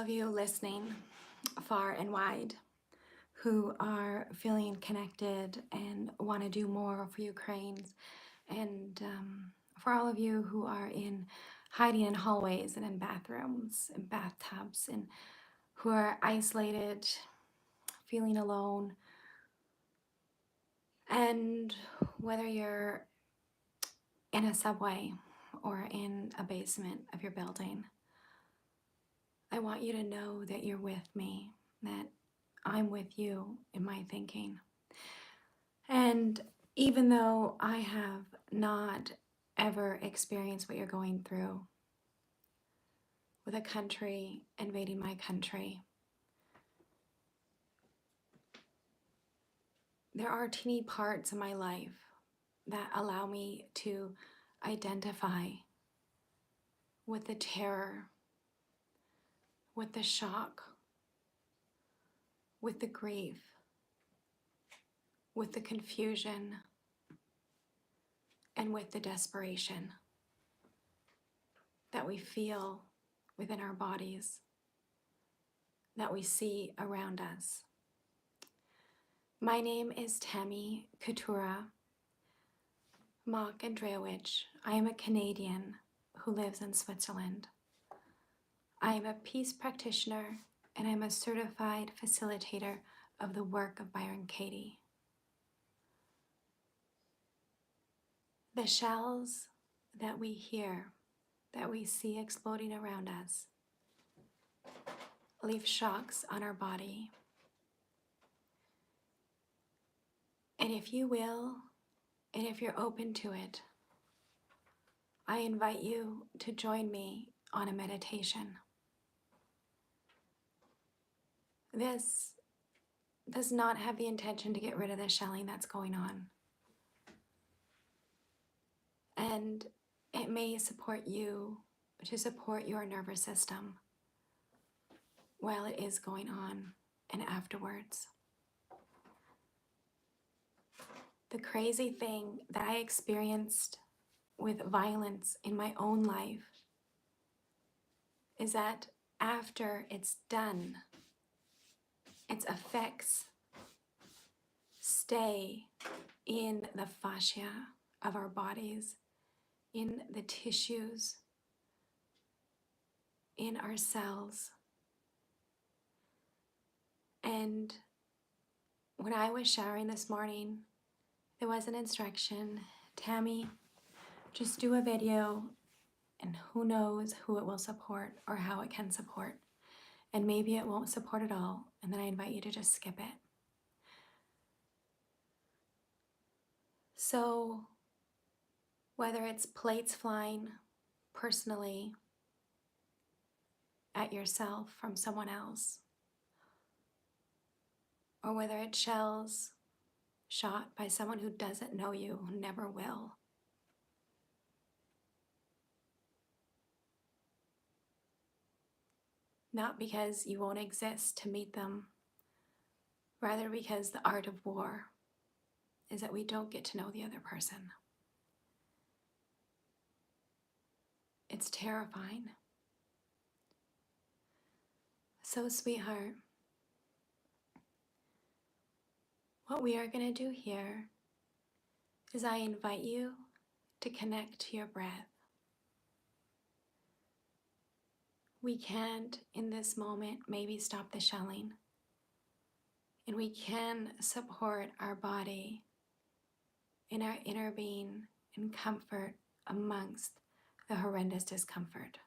of you listening far and wide who are feeling connected and want to do more for Ukraine, and for all of you who are hiding in hallways and in bathrooms and bathtubs, and who are isolated, feeling alone, and whether you're in a subway or in a basement of your building, I want you to know that you're with me, that I'm with you in my thinking. And even though I have not ever experienced what you're going through with a country invading my country, there are teeny parts of my life that allow me to identify with the terror, with the shock, with the grief, with the confusion, and with the desperation that we feel within our bodies, that we see around us. My name is Tammy, Ketura, Mock-Andrejowich. I am a Canadian who lives in Switzerland. I am a peace practitioner and I'm a certified facilitator of the Work of Byron Katie. The shells that we hear, that we see exploding around us, leave shocks on our body. And if you will, and if you're open to it, I invite you to join me on a meditation. This does not have the intention to get rid of the shelling that's going on. And it may support you to support your nervous system while it is going on and afterwards. The crazy thing that I experienced with violence in my own life is that after it's done, its effects stay in the fascia of our bodies, in the tissues, in our cells. And when I was showering this morning, there was an instruction, Tammy, just do a video and who knows who it will support or how it can support. And maybe it won't support at all, and then I invite you to just skip it. So whether it's plates flying personally at yourself from someone else, or whether it's shells shot by someone who doesn't know you, who never will, not because you won't exist to meet them, rather because the art of war is that we don't get to know the other person. It's terrifying. So, sweetheart, what we are going to do here is I invite you to connect to your breath. We can't, in this moment, maybe stop the shelling, and we can support our body in our inner being and comfort amongst the horrendous discomfort.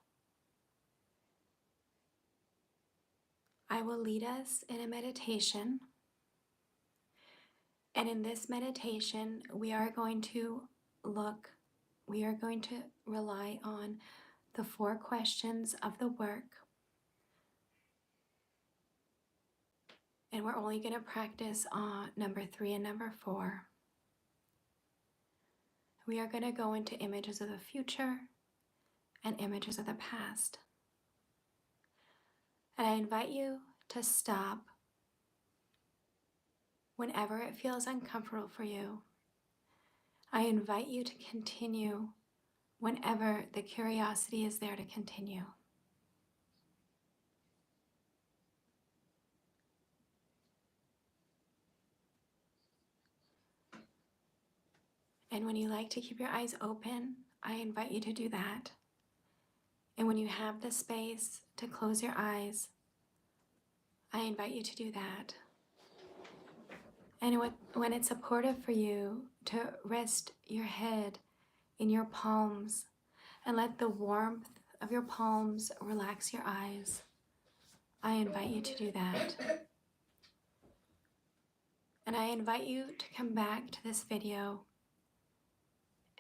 I will lead us in a meditation, and in this meditation we are going to rely on the 4 questions of the work, and we're only going to practice on number 3 and number 4. We are going to go into images of the future and images of the past. And I invite you to stop whenever it feels uncomfortable for you. I invite you to continue whenever the curiosity is there to continue. And when you like to keep your eyes open, I invite you to do that. And when you have the space to close your eyes, I invite you to do that. And when it's supportive for you to rest your head in your palms and let the warmth of your palms relax your eyes, I invite you to do that. And I invite you to come back to this video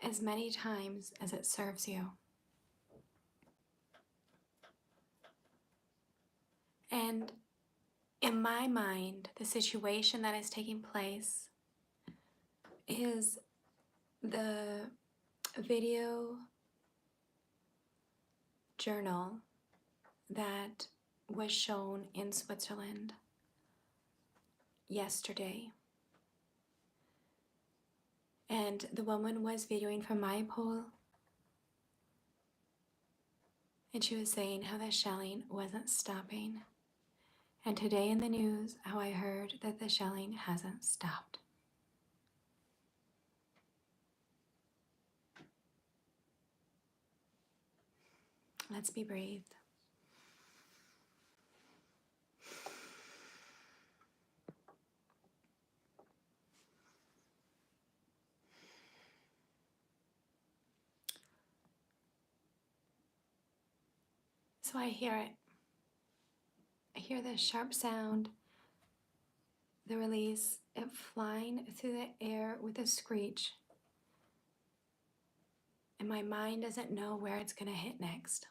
as many times as it serves you. And in my mind, the situation that is taking place is the video journal that was shown in Switzerland yesterday. And the woman was videoing from my pole, and she was saying how the shelling wasn't stopping. And today in the news, how I heard that the shelling hasn't stopped. Let's be breathed. So I hear it. I hear the sharp sound, the release, it flying through the air with a screech. And my mind doesn't know where it's going to hit next.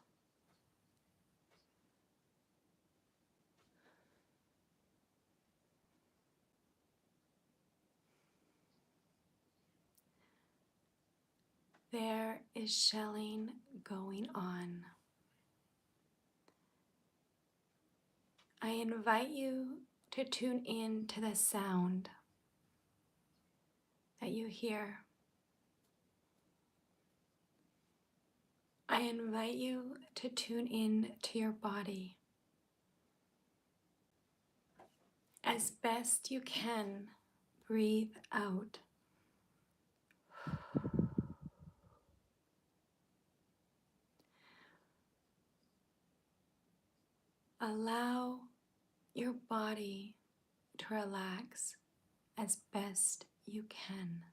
There is shelling going on. I invite you to tune in to the sound that you hear. I invite you to tune in to your body. As best you can, breathe out. Allow your body to relax as best you can.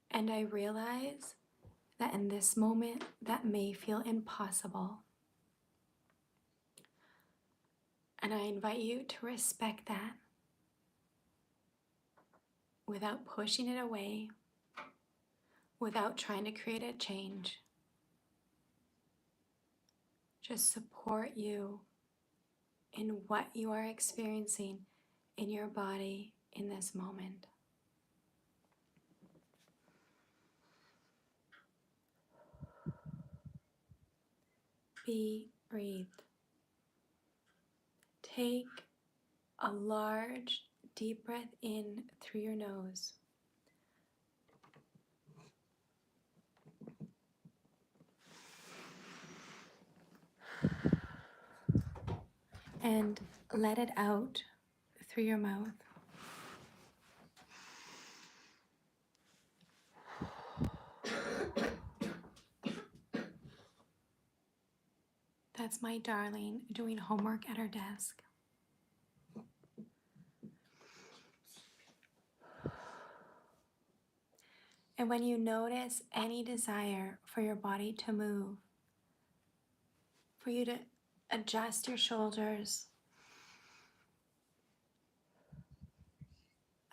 And I realize that in this moment, that may feel impossible. And I invite you to respect that without pushing it away, without trying to create a change. Just support you in what you are experiencing in your body in this moment. Be breathed. Take a large, deep breath in through your nose. And let it out through your mouth. That's my darling doing homework at her desk. And when you notice any desire for your body to move, for you to adjust your shoulders,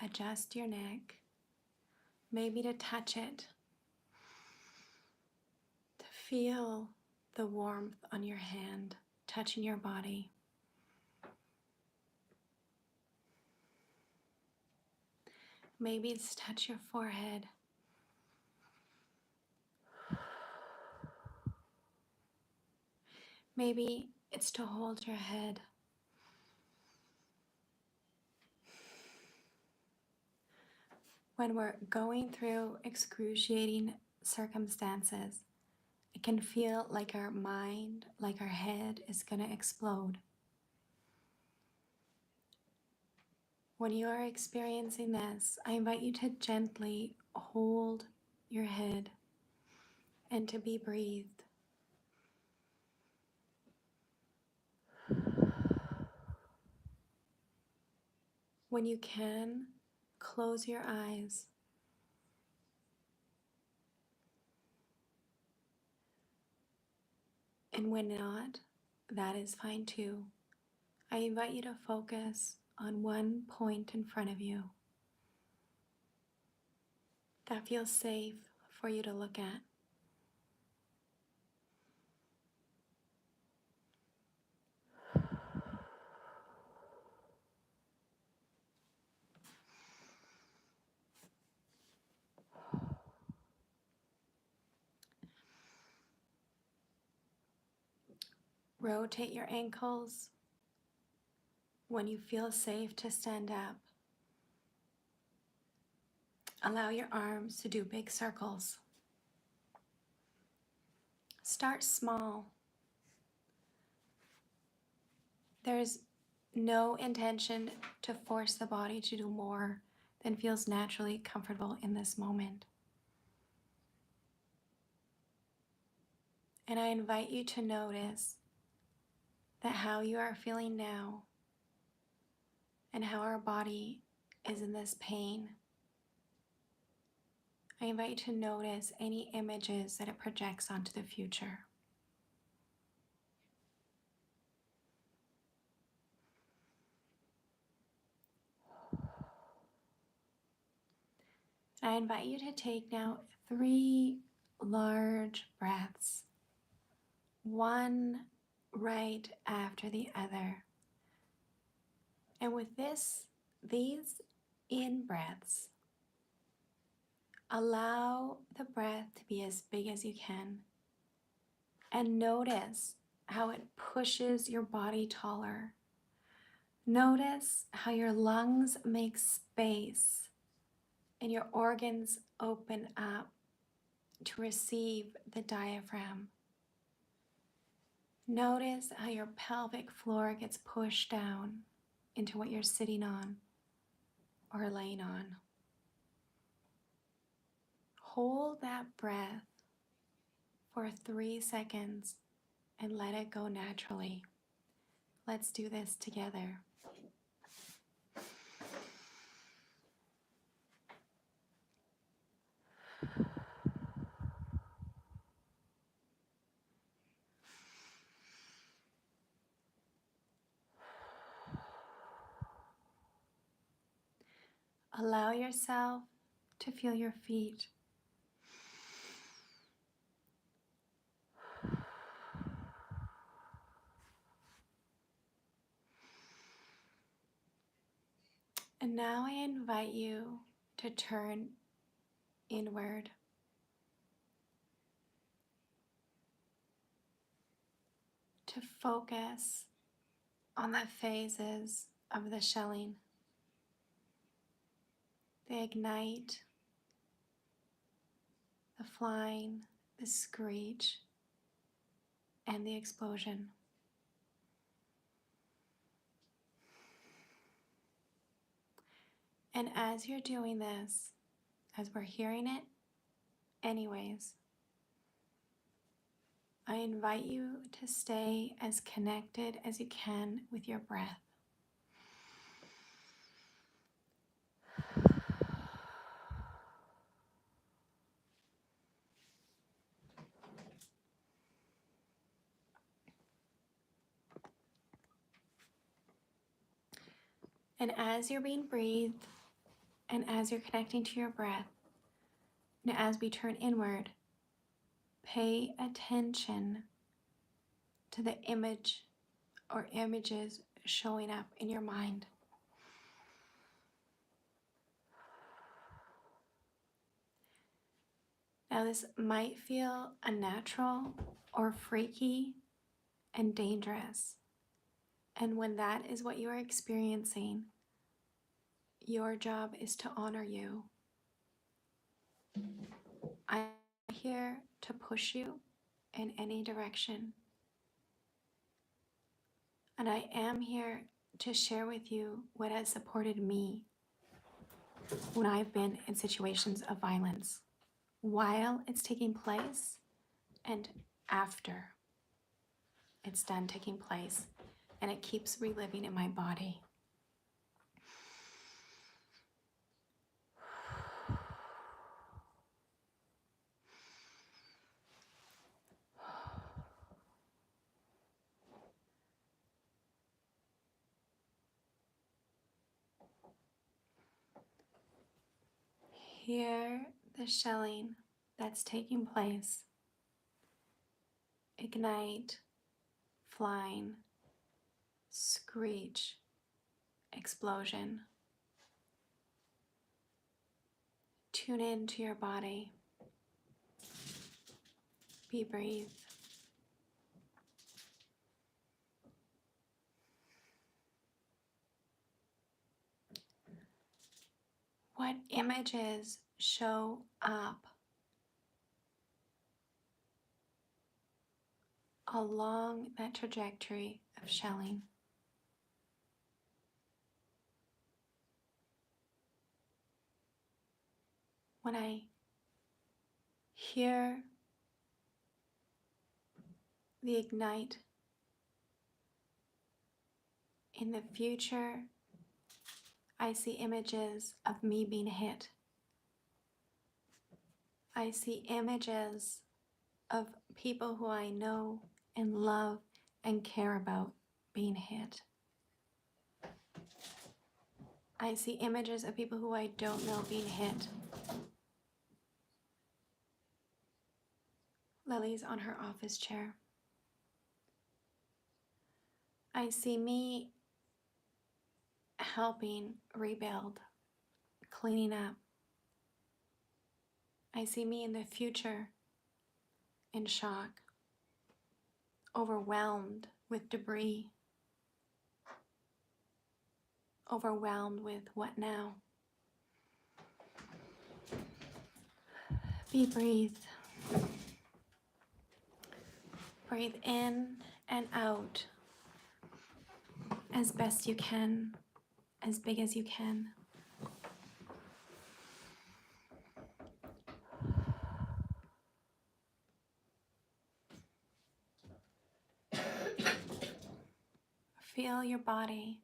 adjust your neck, maybe to touch it, to feel the warmth on your hand touching your body. Maybe it's to touch your forehead. Maybe it's to hold your head. When we're going through excruciating circumstances, it can feel like our mind, like our head is going to explode. When you are experiencing this, I invite you to gently hold your head and to be breathed. When you can, close your eyes. And when not, that is fine too. I invite you to focus on one point in front of you that feels safe for you to look at. Rotate your ankles. When you feel safe to stand up, allow your arms to do big circles. Start small. There's no intention to force the body to do more than feels naturally comfortable in this moment. And I invite you to notice that how you are feeling now and how our body is in this pain. I invite you to notice any images that it projects onto the future. I invite you to take now 3 large breaths, one right after the other. And with these in-breaths, allow the breath to be as big as you can. And notice how it pushes your body taller. Notice how your lungs make space and your organs open up to receive the diaphragm. Notice how your pelvic floor gets pushed down into what you're sitting on or laying on. Hold that breath for 3 seconds and let it go naturally. Let's do this together. Allow yourself to feel your feet. And now I invite you to turn inward. To focus on the phases of the shelling. The ignite, the flying, the screech, and the explosion. And as you're doing this, as we're hearing it anyways, I invite you to stay as connected as you can with your breath. And as you're being breathed, and as you're connecting to your breath, and as we turn inward, pay attention to the image or images showing up in your mind. Now, this might feel unnatural or freaky and dangerous. And when that is what you are experiencing, your job is to honor you. I'm here to push you in any direction. And I am here to share with you what has supported me when I've been in situations of violence, while it's taking place and after it's done taking place, and it keeps reliving in my body. Hear the shelling that's taking place. Ignite, flying, screech, explosion. Tune into your body. Be breathe. What images show up along that trajectory of shelling? When I hear the ignite in the future, I see images of me being hit. I see images of people who I know and love and care about being hit. I see images of people who I don't know being hit. Lily's on her office chair. I see me helping rebuild, cleaning up. I see me in the future in shock, overwhelmed with debris, overwhelmed with what now? Be breathe. Breathe in and out as best you can, as big as you can. Feel your body.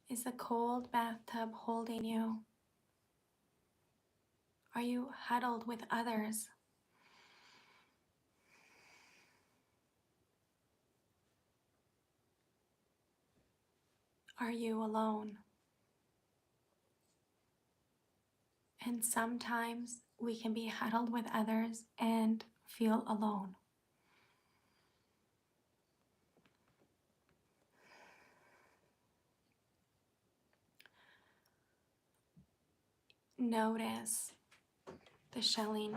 Is the cold bathtub holding you? Are you huddled with others? Are you alone? And sometimes we can be huddled with others and feel alone. Notice the shelling.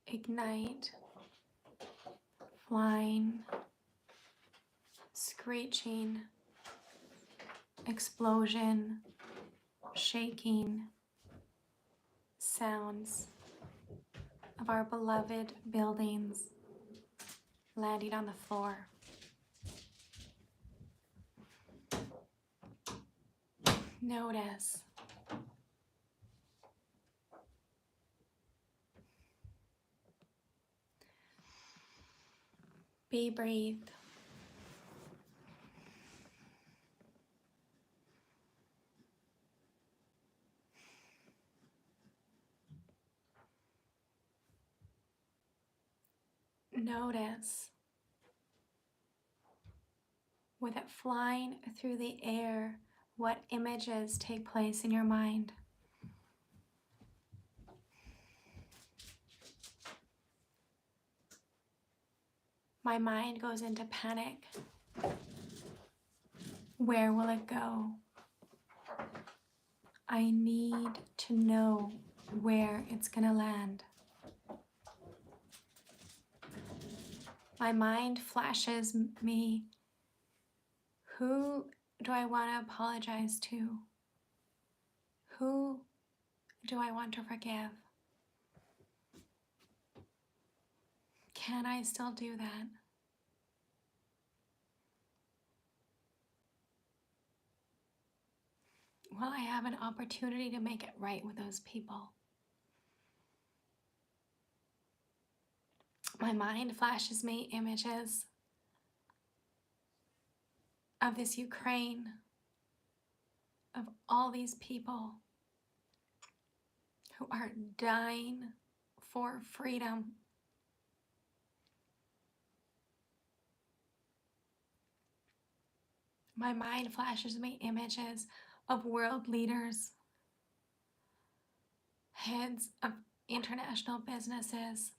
Ignite, flying, screeching, explosion, shaking, sounds of our beloved buildings landing on the floor. Notice. Be breathe. Notice, with it flying through the air, what images take place in your mind. My mind goes into panic. Where will it go? I need to know where it's gonna land. My mind flashes me. Who do I want to apologize to? Who do I want to forgive? Can I still do that? Will I have an opportunity to make it right with those people? My mind flashes me images of this Ukraine, of all these people who are dying for freedom. My mind flashes me images of world leaders, heads of international businesses,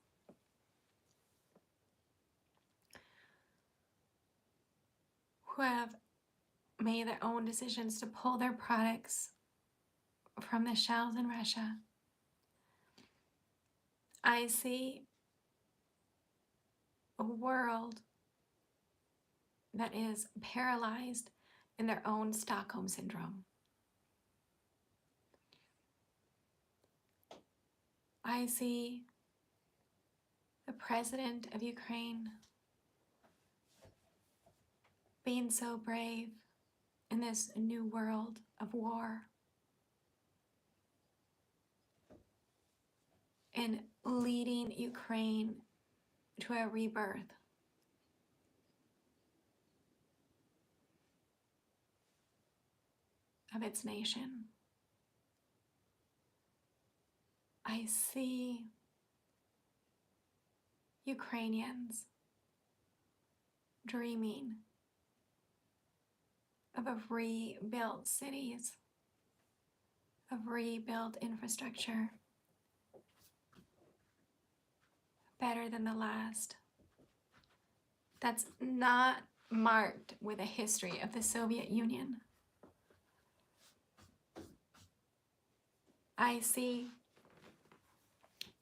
who have made their own decisions to pull their products from the shelves in Russia. I see a world that is paralyzed in their own Stockholm syndrome. I see the president of Ukraine being so brave in this new world of war and leading Ukraine to a rebirth. Of its nation. I see Ukrainians dreaming of a rebuilt cities, of rebuilt infrastructure, better than the last. That's not marked with a history of the Soviet Union. I see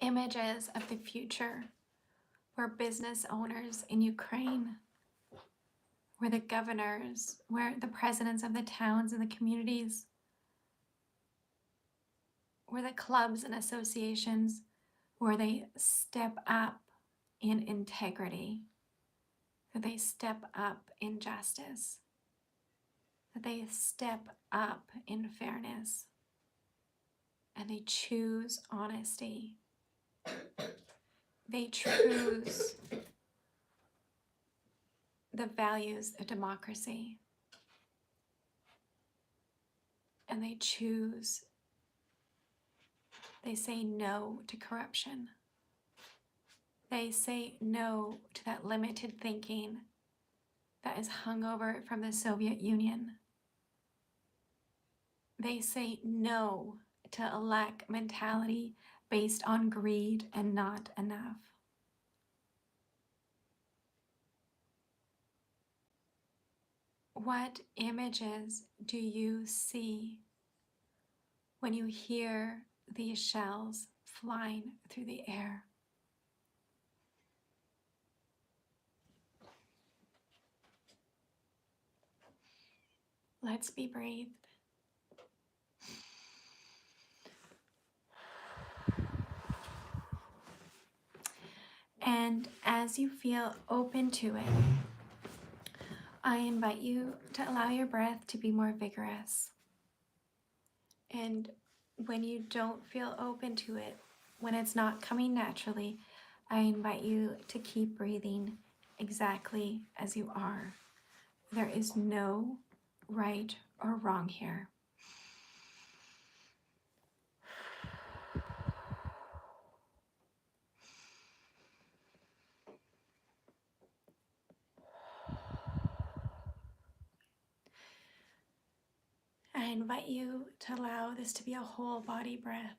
images of the future where business owners in Ukraine, where the governors, where the presidents of the towns and the communities, where the clubs and associations, where they step up in integrity, that they step up in justice, that they step up in fairness, and they choose honesty. They choose the values of democracy. And they say no to corruption. They say no to that limited thinking that is hung over from the Soviet Union. They say no to a lack mentality based on greed and not enough. What images do you see when you hear these shells flying through the air? Let's be breathed. And as you feel open to it, I invite you to allow your breath to be more vigorous. And when you don't feel open to it, when it's not coming naturally, I invite you to keep breathing exactly as you are. There is no right or wrong here. I invite you to allow this to be a whole body breath.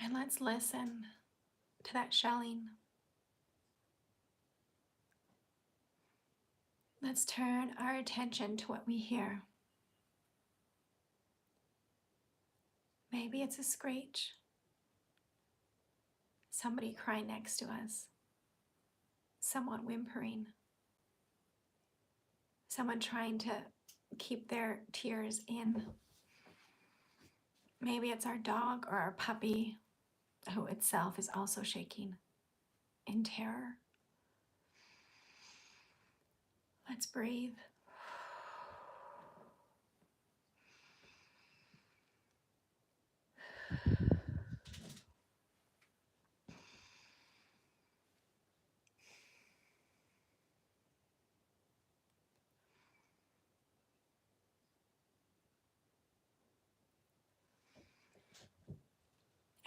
And let's listen to that shelling. Let's turn our attention to what we hear. Maybe it's a screech. Somebody crying next to us. Someone whimpering. Someone trying to keep their tears in. Maybe it's our dog or our puppy, who itself is also shaking in terror. Let's breathe.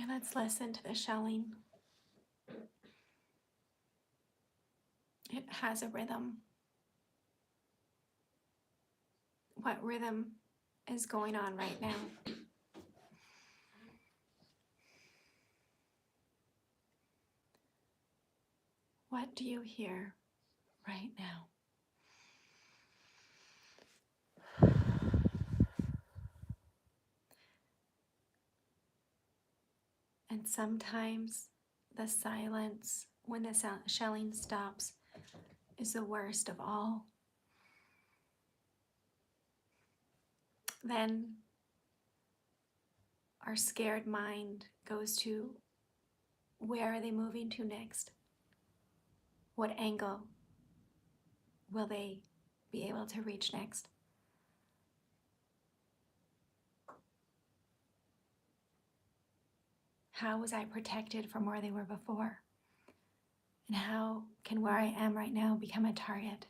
And let's listen to the shelling. It has a rhythm. What rhythm is going on right now? What do you hear right now? And sometimes the silence, when the shelling stops, is the worst of all. Then our scared mind goes to, where are they moving to next? What angle will they be able to reach next? How was I protected from where they were before? And how can where I am right now become a target?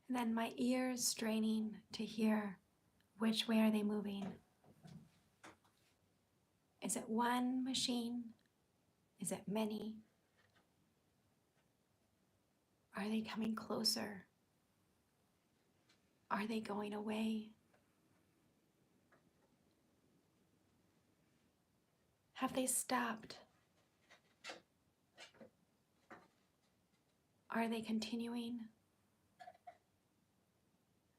And then my ears straining to hear, which way are they moving? Is it one machine? Is it many? Are they coming closer? Are they going away? Have they stopped? Are they continuing?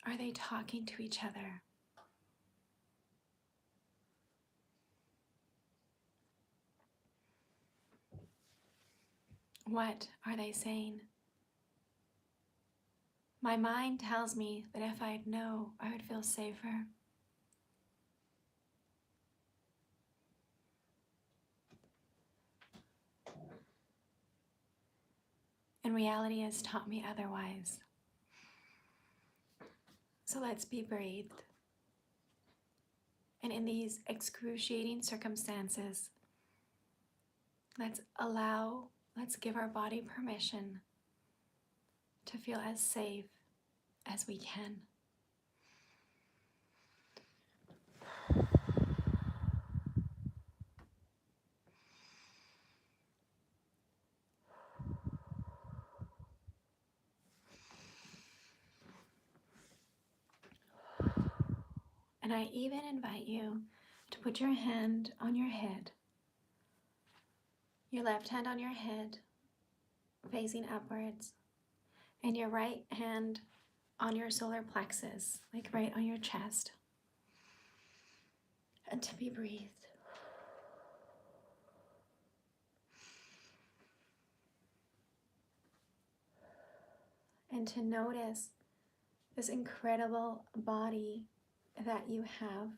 Are they talking to each other? What are they saying? My mind tells me that if I'd know, I would feel safer. And reality has taught me otherwise. So let's be breathed. And in these excruciating circumstances, let's give our body permission to feel as safe as we can. And I even invite you to put your hand on your head, your left hand on your head, facing upwards, and your right hand on your solar plexus, like right on your chest. And to be breathed. And to notice this incredible body that you have,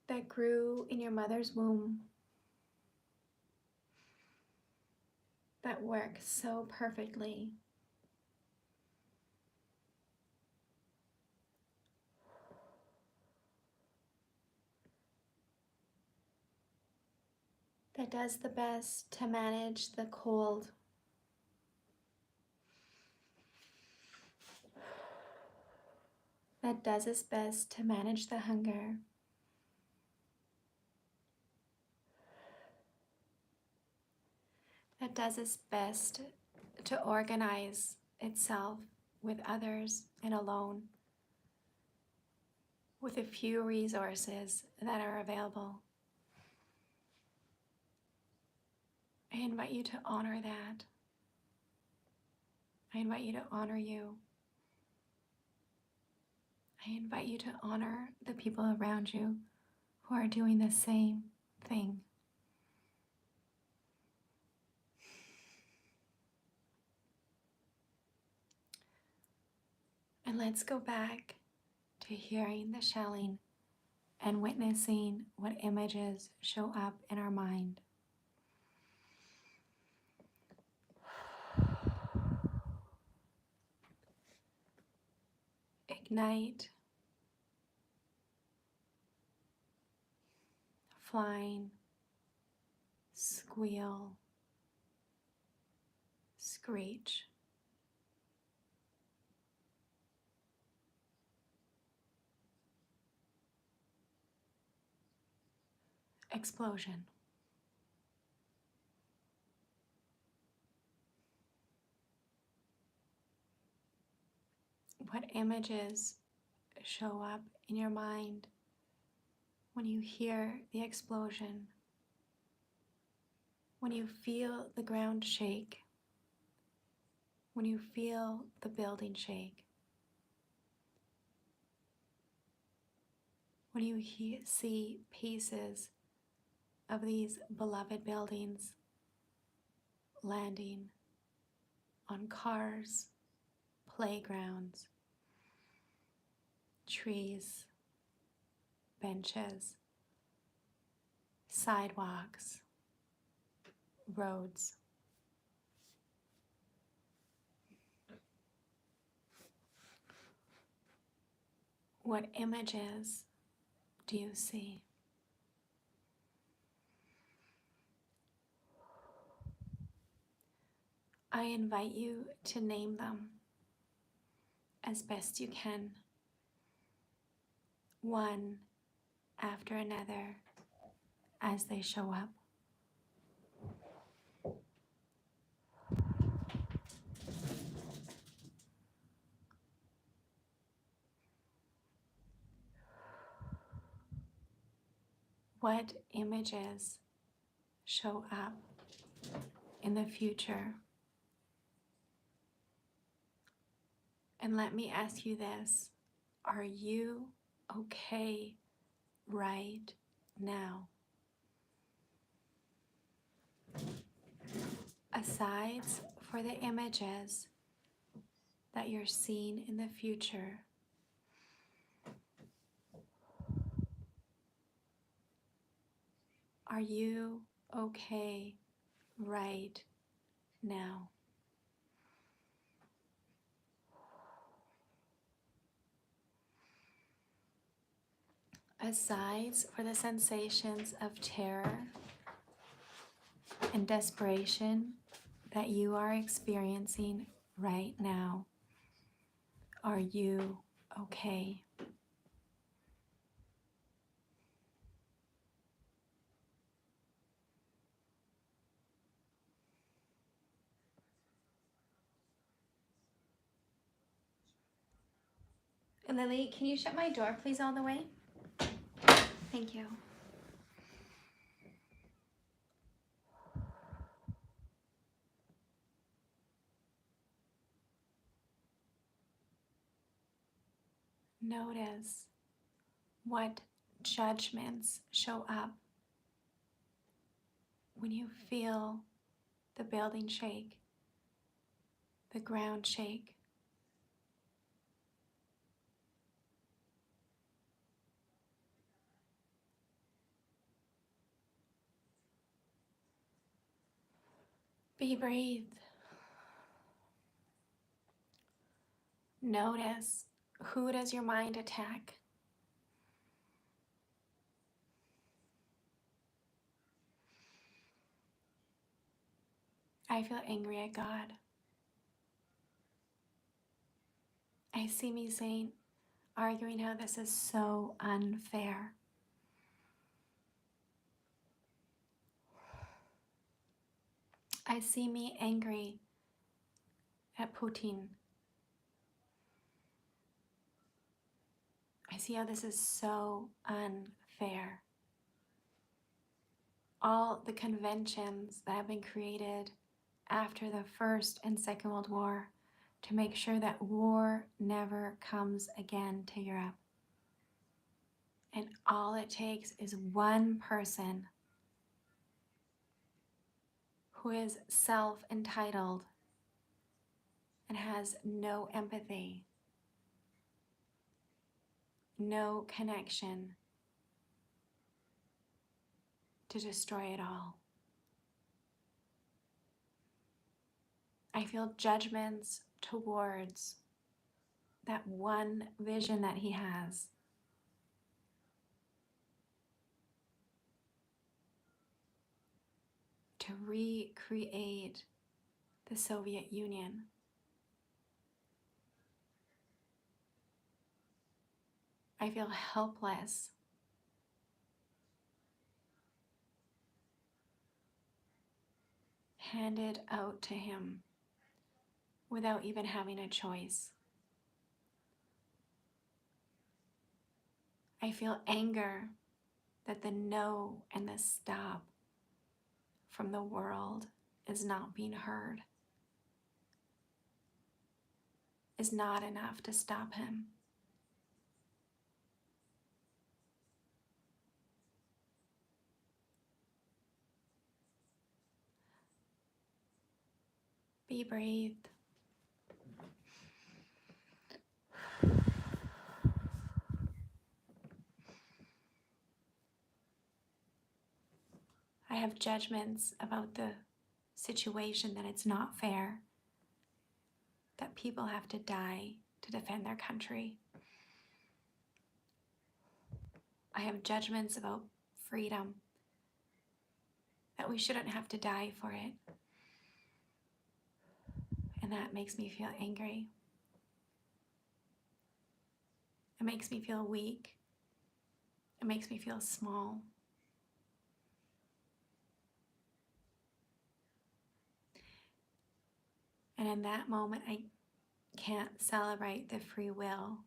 that grew in your mother's womb, that works so perfectly. That does the best to manage the cold. That does its best to manage the hunger. That does its best to organize itself with others and alone, with a few resources that are available. I invite you to honor that. I invite you to honor you. I invite you to honor the people around you who are doing the same thing. And let's go back to hearing the shelling and witnessing what images show up in our mind. Ignite, flying, squeal, screech. Explosion. What images show up in your mind when you hear the explosion, when you feel the ground shake, when you feel the building shake, when you see pieces of these beloved buildings landing on cars, playgrounds, trees, benches, sidewalks, roads. What images do you see? I invite you to name them as best you can, one after another as they show up. What images show up in the future? And let me ask you this, are you okay right now? Aside for the images that you're seeing in the future, are you okay right now? Aside for the sensations of terror and desperation that you are experiencing right now, are you okay? Lily, can you shut my door, please, all the way? Thank you. Notice what judgments show up when you feel the building shake, the ground shake. Be breathed. Notice, who does your mind attack? I feel angry at God. I see me saying, arguing how this is so unfair. I see me angry at Putin. I see how this is so unfair. All the conventions that have been created after the First and Second World War to make sure that war never comes again to Europe. And all it takes is one person who is self-entitled and has no empathy, no connection, to destroy it all. I feel judgments towards that one vision that he has. To recreate the Soviet Union. I feel helpless. Handed out to him without even having a choice. I feel anger that the no and the stop from the world is not being heard, is not enough to stop him. Be breathed. I have judgments about the situation, that it's not fair, that people have to die to defend their country. I have judgments about freedom, that we shouldn't have to die for it. And that makes me feel angry. It makes me feel weak. It makes me feel small. And in that moment, I can't celebrate the free will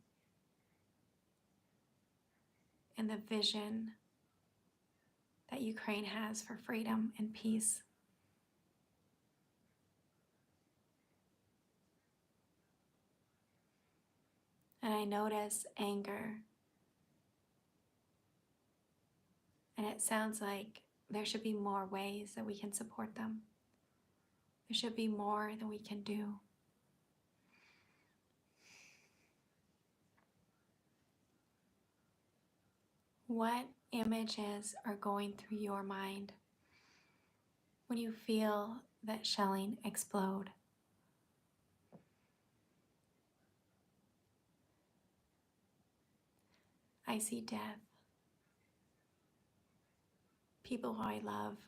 and the vision that Ukraine has for freedom and peace. And I notice anger. And it sounds like there should be more ways that we can support them. There should be more that we can do. What images are going through your mind when you feel that shelling explode? I see death. People who I love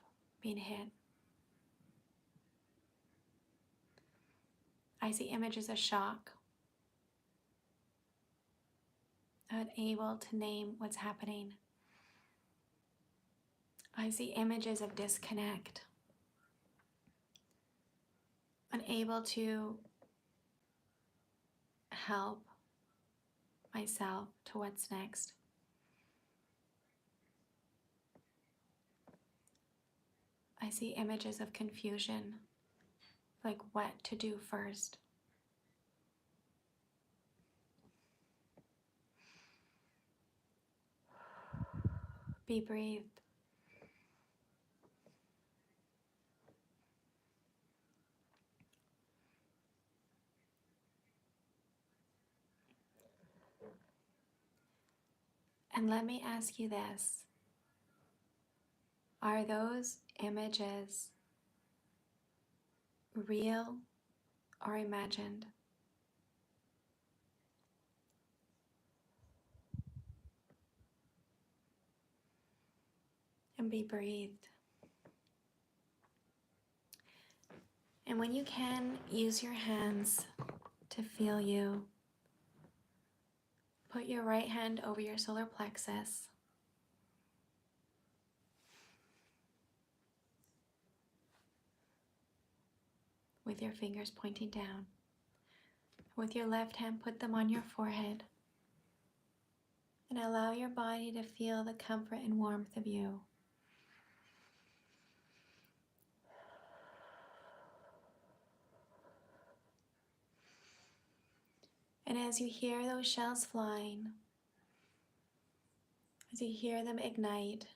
being hit. I see images of shock, unable to name what's happening. I see images of disconnect, unable to help myself to what's next. I see images of confusion, like what to do first. Be breathed. And let me ask you this. Are those images real or imagined? And be breathed. And when you can, use your hands to feel you. Put your right hand over your solar plexus. With your fingers pointing down. With your left hand, put them on your forehead. And allow your body to feel the comfort and warmth of you. And as you hear those shells flying, as you hear them ignite,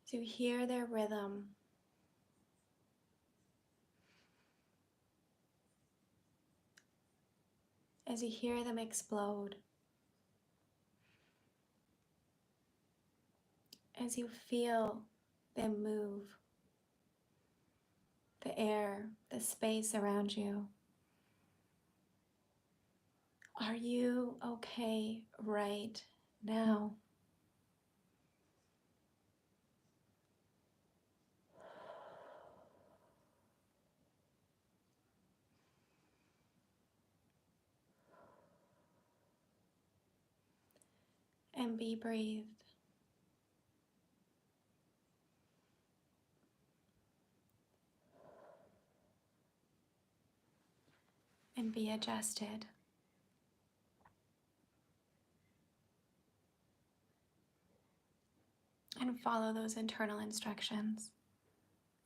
as you hear their rhythm, as you hear them explode, as you feel them move, the air, the space around you. Are you okay right now? And be breathed. And be adjusted. And follow those internal instructions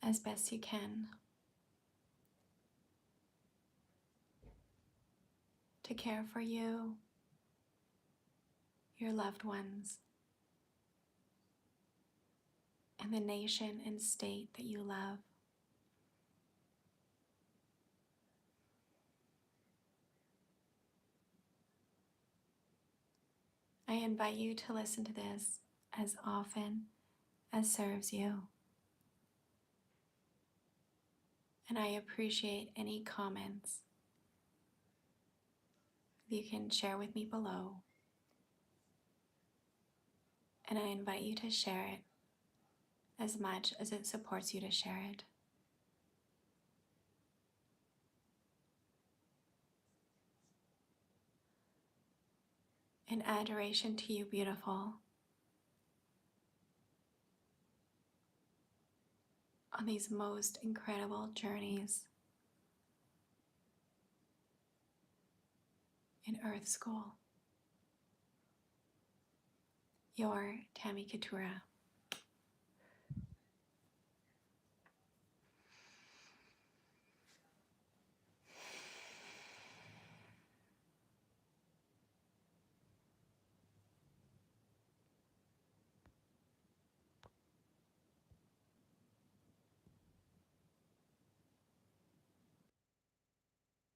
as best you can to care for you, your loved ones, and the nation and state that you love. I invite you to listen to this as often as serves you. And I appreciate any comments you can share with me below. And I invite you to share it as much as it supports you to share it. In adoration to you, beautiful, on these most incredible journeys in Earth School. Your Tammy Ketura.